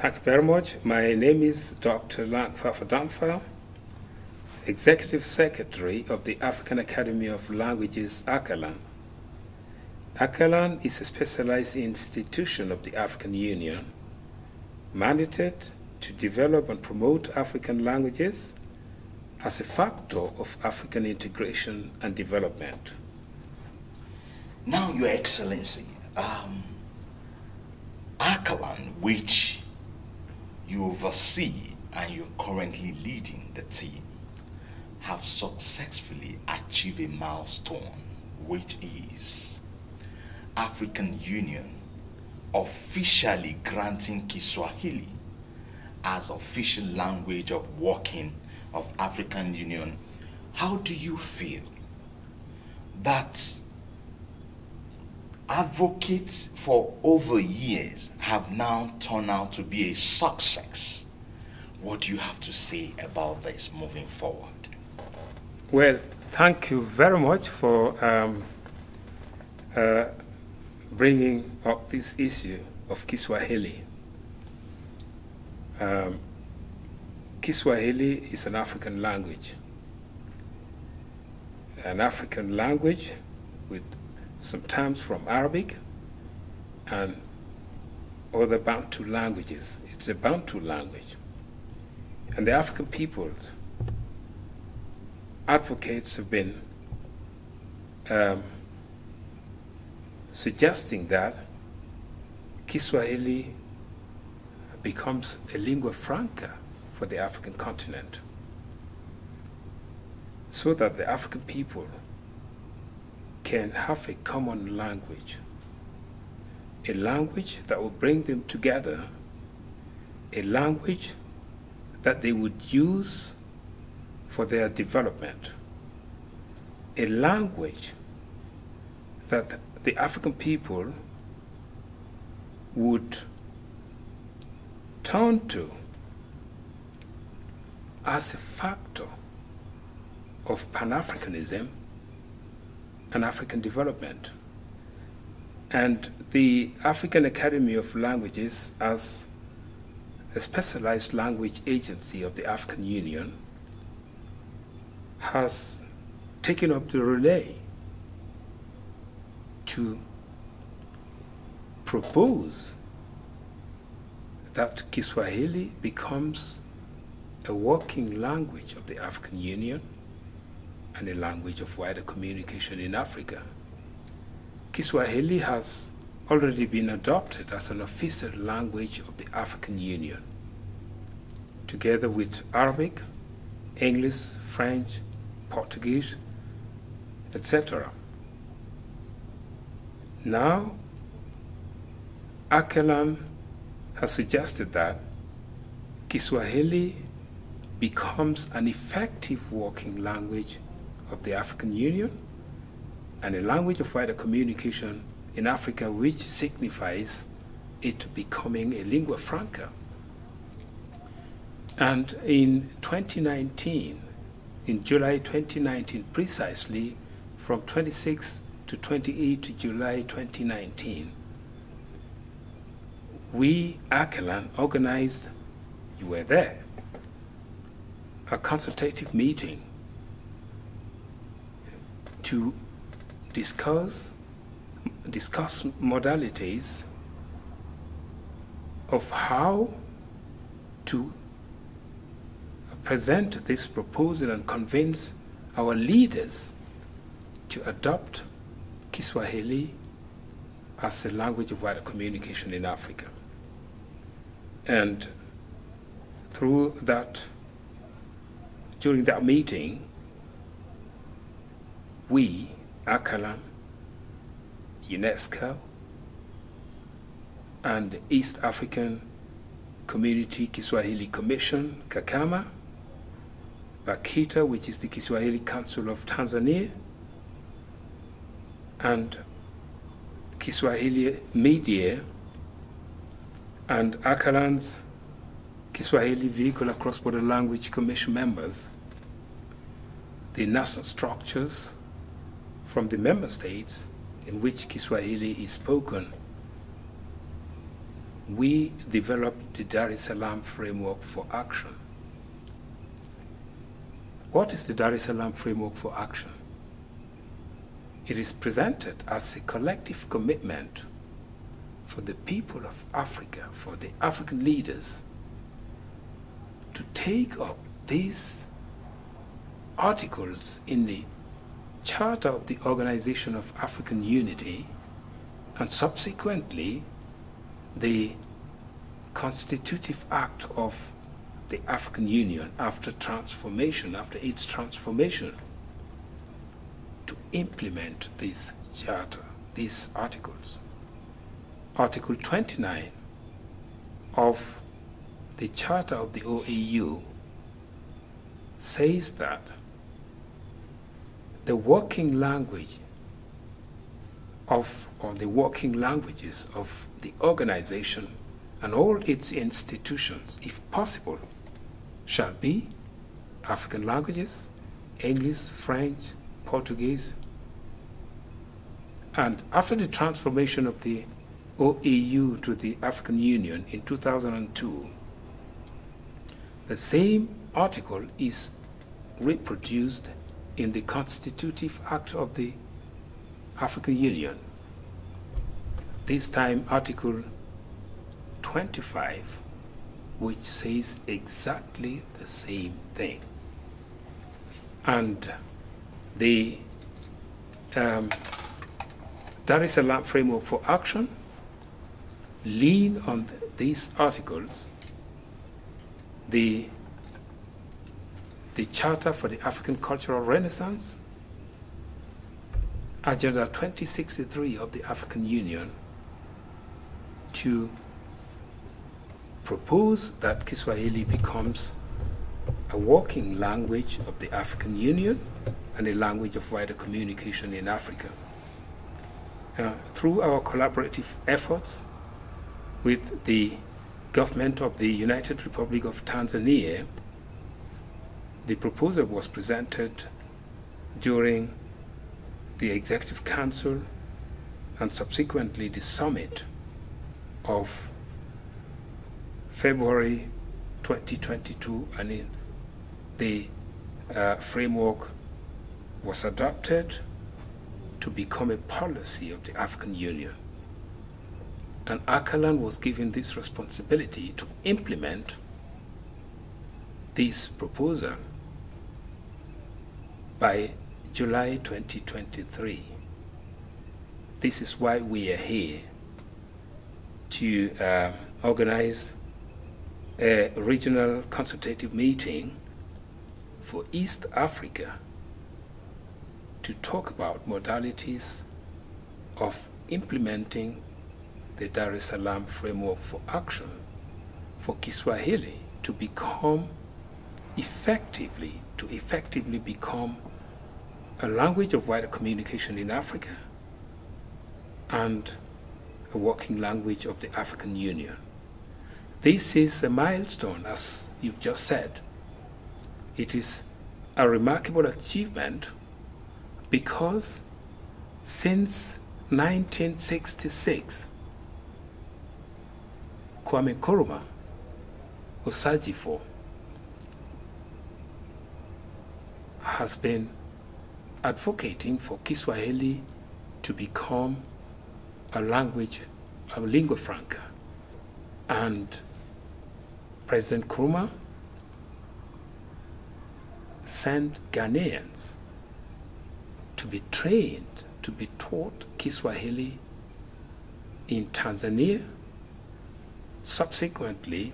Thank you very much. My name is Dr. Dampha, Executive Secretary of the African Academy of Languages, ACALAN. ACALAN is a specialized institution of the African Union, mandated to develop and promote African languages as a factor of African integration and development. Now, Your Excellency, ACALAN, which you oversee and you're currently leading the team, have successfully achieved a milestone, which is African Union officially granting Kiswahili as official language of working of African Union. How do you feel that advocates for over years have now turned out to be a success? What do you have to say about this moving forward? Well, thank you very much for bringing up this issue of Kiswahili. Kiswahili is an African language with some terms from Arabic and other Bantu languages. It's a Bantu language. And the African peoples, advocates have been suggesting that Kiswahili becomes a lingua franca for the African continent, so that the African people can have a common language, a language that will bring them together, a language that they would use for their development, a language that the African people would turn to as a factor of Pan-Africanism and African development. And the African Academy of Languages, as a specialized language agency of the African Union, has taken up the relay to propose that Kiswahili becomes a working language of the African Union and a language of wider communication in Africa. Kiswahili has already been adopted as an official language of the African Union, together with Arabic, English, French, Portuguese, etc. Now, ACALAN has suggested that Kiswahili becomes an effective working language of the African Union and a language of wider communication in Africa, which signifies it becoming a lingua franca. And in 2019, in July 2019, precisely from 26 to 28 July 2019, we, ACALAN, organized, you were there, a consultative meeting to discuss modalities of how to present this proposal and convince our leaders to adopt Kiswahili as a language of wider communication in Africa. And through that, during that meeting, we, ACALAN, UNESCO, and East African Community Kiswahili Commission, KAKAMA, BAKITA, which is the Kiswahili Council of Tanzania, and Kiswahili Media, and ACALAN's Kiswahili Vehicular Cross-Border Language Commission members, the national structures from the member states in which Kiswahili is spoken, we developed the Dar es Salaam Framework for Action. What is the Dar es Salaam Framework for Action? It is presented as a collective commitment for the people of Africa, for the African leaders, to take up these articles in the Charter of the Organization of African Unity and subsequently the Constitutive Act of the African Union after its transformation, to implement this charter, these articles. Article 29 of the Charter of the OAU says that the working language of, or the working languages of the organization and all its institutions, if possible, shall be African languages, English, French, Portuguese. And after the transformation of the OAU to the African Union in 2002, the same article is reproduced in the Constitutive Act of the African Union. This time Article 25, which says exactly the same thing. And the Dar es Salaam Framework for Action lean on these articles, the Charter for the African Cultural Renaissance, Agenda 2063 of the African Union, to propose that Kiswahili becomes a working language of the African Union and a language of wider communication in Africa. Through our collaborative efforts with the government of the United Republic of Tanzania, the proposal was presented during the Executive Council and subsequently the summit of February 2022, and the framework was adopted to become a policy of the African Union. And ACALAN was given this responsibility to implement this proposal by July 2023. This is why we are here to organize a regional consultative meeting for East Africa to talk about modalities of implementing the Dar es Salaam Framework for Action for Kiswahili to become effectively become a language of wider communication in Africa and a working language of the African Union. This is a milestone, as you've just said. It is a remarkable achievement because since 1966, Kwame Nkrumah Osajifo has been advocating for Kiswahili to become a language, a lingua franca. And President Nkrumah sent Ghanaians to be trained, to be taught Kiswahili in Tanzania. Subsequently,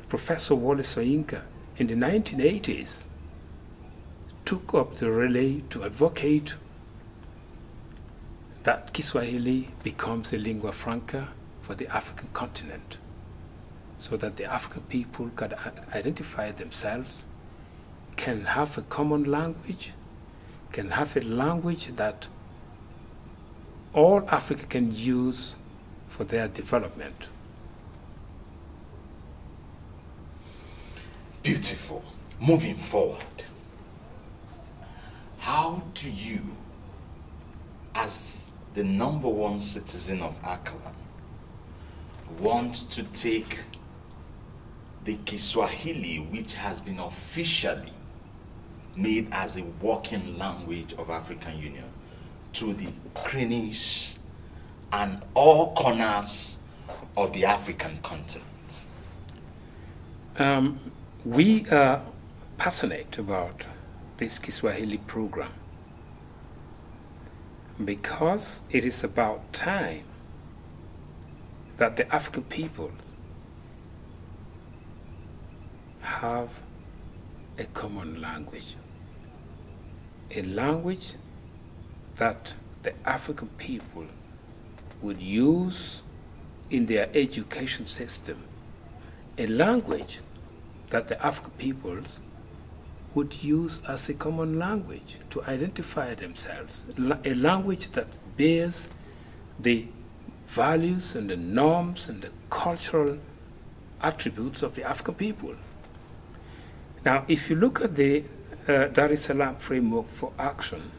Professor Wole Soyinka in the 1980s took up the relay to advocate that Kiswahili becomes a lingua franca for the African continent, so that the African people can identify themselves, can have a common language, can have a language that all Africa can use for their development. Beautiful. Moving forward, how do you, as the #1 citizen of ACALAN, want to take the Kiswahili, which has been officially made as a working language of African Union, to the crannies and all corners of the African continent? We are passionate about this Kiswahili program because it is about time that the African people have a common language, a language that the African people would use in their education system, a language that the African peoples would use as a common language to identify themselves, a language that bears the values and the norms and the cultural attributes of the African people. Now, if you look at the Dar es Salaam framework for action,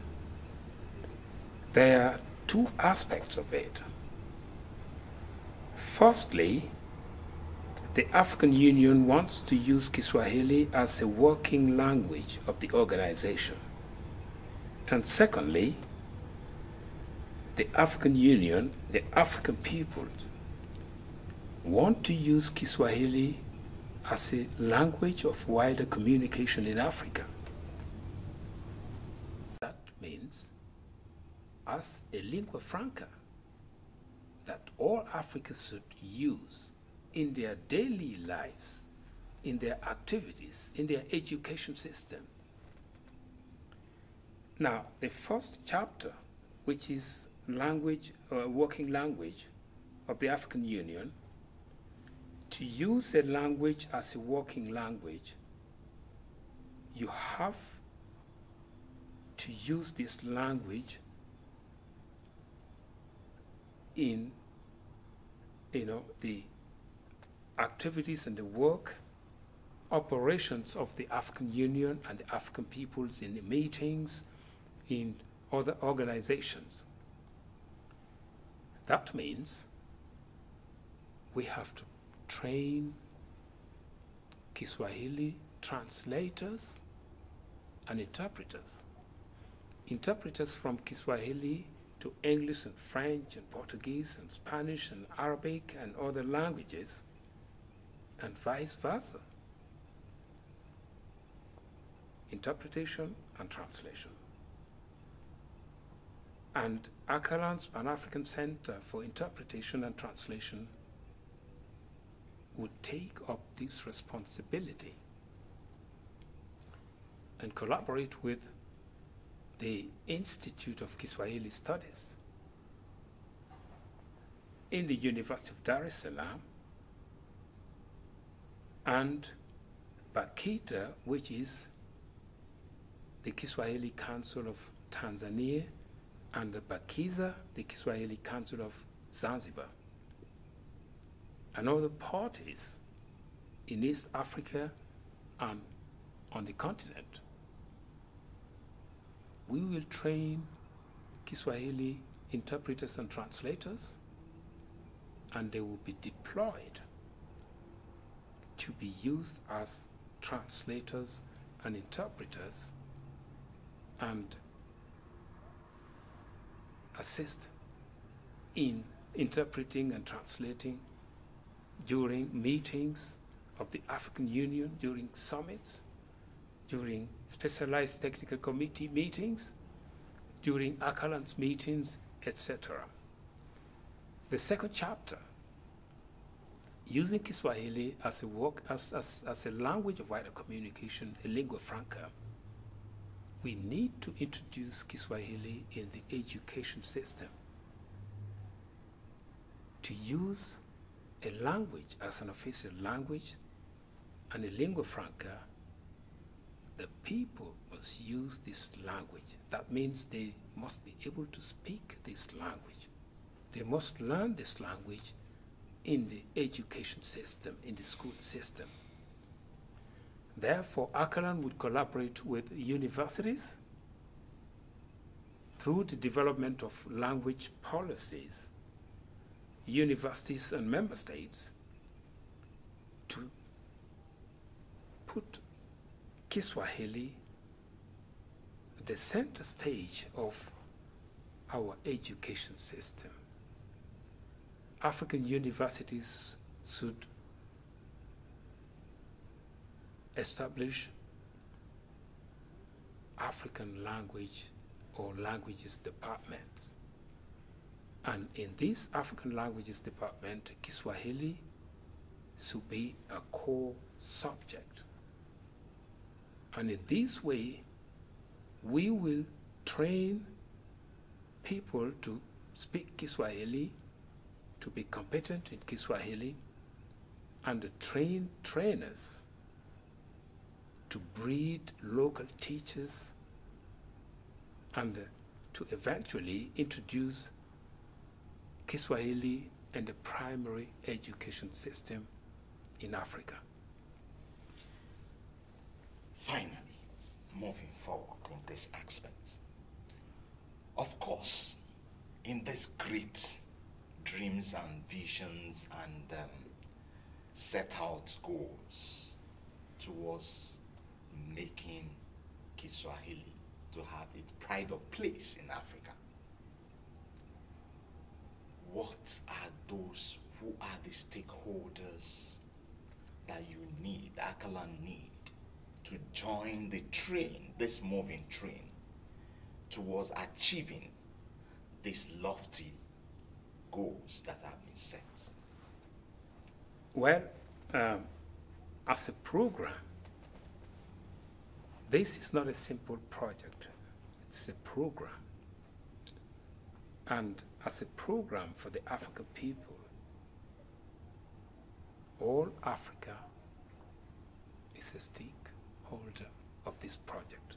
there are two aspects of it. Firstly, the African Union wants to use Kiswahili as a working language of the organization. And secondly, the African Union, the African people, want to use Kiswahili as a language of wider communication in Africa. That means as a lingua franca that all Africans should use in their daily lives, in their activities, in their education system. Now, the first chapter, which is language, working language of the African Union, to use a language as a working language, you have to use this language in, the activities and the work, operations of the African Union and the African peoples, in the meetings, in other organizations. That means we have to train Kiswahili translators and interpreters. Interpreters from Kiswahili to English and French and Portuguese and Spanish and Arabic and other languages, and vice versa. Interpretation and translation. And ACALAN's Pan-African Center for Interpretation and Translation would take up this responsibility and collaborate with the Institute of Kiswahili Studies in the University of Dar es Salaam and BAKITA, which is the Kiswahili Council of Tanzania, and the BAKIZA, the Kiswahili Council of Zanzibar, and other parties in East Africa and on the continent. We will train Kiswahili interpreters and translators, and they will be deployed to be used as translators and interpreters and assist in interpreting and translating during meetings of the African Union, during summits, during specialized technical committee meetings, during ACALAN's meetings, etc. The second chapter, using Kiswahili as a language of wider communication, a lingua franca, we need to introduce Kiswahili in the education system. To use a language as an official language and a lingua franca, the people must use this language. That means they must be able to speak this language. They must learn this language in the education system, in the school system. Therefore, ACALAN would collaborate with universities through the development of language policies, universities and member states to put Kiswahili at the center stage of our education system. African universities should establish African language or languages departments. And in this African languages department, Kiswahili should be a core subject. And in this way, we will train people to speak Kiswahili, to be competent in Kiswahili, and train trainers to breed local teachers and to eventually introduce Kiswahili in the primary education system in Africa. Finally, moving forward in this aspect, of course, in these great dreams and visions and set out goals towards making Kiswahili to have its pride of place in Africa, what are those, who are the stakeholders that you need, ACALAN need, to join the train, this moving train, towards achieving these lofty goals that have been set? Well, as a program, this is not a simple project. It's a program. And as a program for the African people, all Africa is a stakeholder of this project,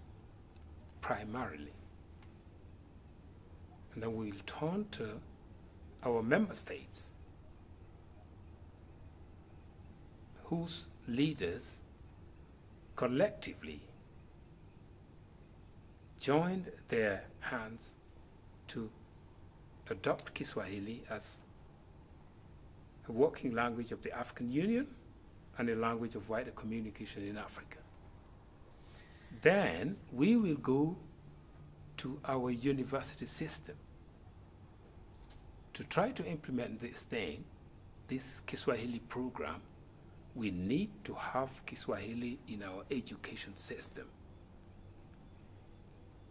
primarily. And then we'll turn to our member states, whose leaders collectively joined their hands to adopt Kiswahili as a working language of the African Union and a language of wider communication in Africa. Then we will go to our university system to try to implement this thing, this Kiswahili program. We need to have Kiswahili in our education system.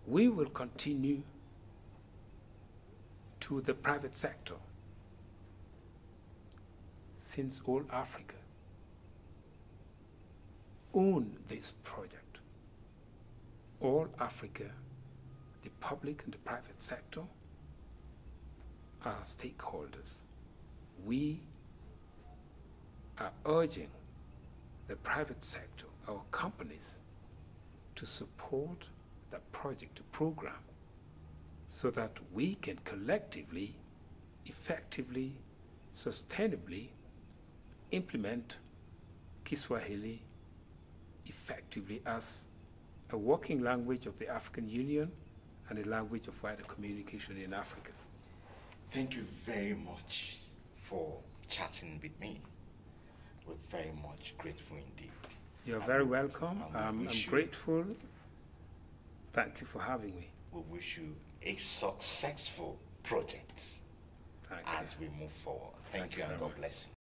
We will continue to the private sector, since all Africa own this project. All Africa, the public and the private sector, are stakeholders. We are urging the private sector, our companies, to support that project, the program, so that we can collectively, effectively, sustainably implement Kiswahili effectively as a working language of the African Union and a language of wider communication in Africa. Thank you very much for chatting with me. We're very much grateful indeed. You're very welcome. I'm grateful. Thank you for having me. We wish you a successful project as we move forward. Thank you, and God bless you.